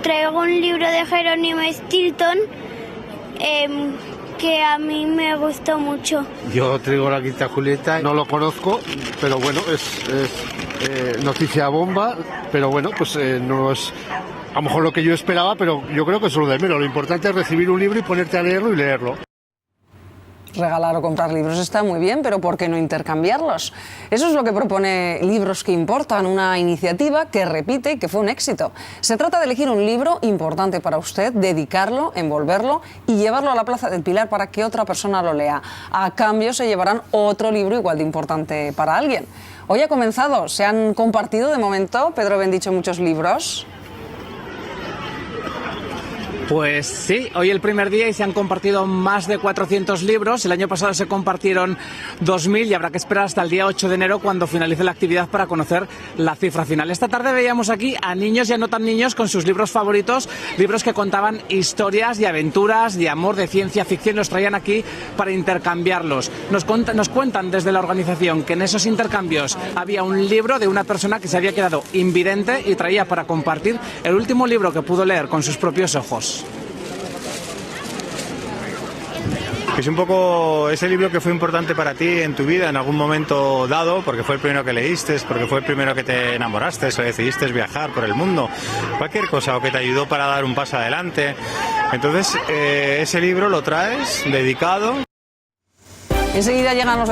traigo un libro de Jerónimo Stilton que a mí me gustó mucho. Yo traigo la Quinta Julieta, no lo conozco, pero bueno, es noticia bomba, pero bueno, pues no es a lo mejor lo que yo esperaba, pero yo creo que es lo de menos. Lo importante es recibir un libro y ponerte a leerlo y leerlo. Regalar o comprar libros está muy bien, pero ¿por qué no intercambiarlos? Eso es lo que propone Libros que Importan, una iniciativa que repite y que fue un éxito. Se trata de elegir un libro importante para usted, dedicarlo, envolverlo y llevarlo a la Plaza del Pilar para que otra persona lo lea. A cambio se llevarán otro libro igual de importante para alguien. Hoy ha comenzado, se han compartido de momento, Pedro Bendicho, muchos libros. Pues sí, hoy el primer día y se han compartido más de 400 libros. El año pasado se compartieron 2.000 y habrá que esperar hasta el día 8 de enero cuando finalice la actividad para conocer la cifra final. Esta tarde veíamos aquí a niños y a no tan niños con sus libros favoritos, libros que contaban historias de aventuras, de amor, de ciencia ficción. Los traían aquí para intercambiarlos. Nos cuentan desde la organización que en esos intercambios había un libro de una persona que se había quedado invidente y traía para compartir el último libro que pudo leer con sus propios ojos. Es un poco ese libro que fue importante para ti en tu vida en algún momento dado, porque fue el primero que leíste, porque fue el primero que te enamoraste o decidiste viajar por el mundo, cualquier cosa, o que te ayudó para dar un paso adelante. Entonces, ese libro lo traes dedicado. Enseguida llegan los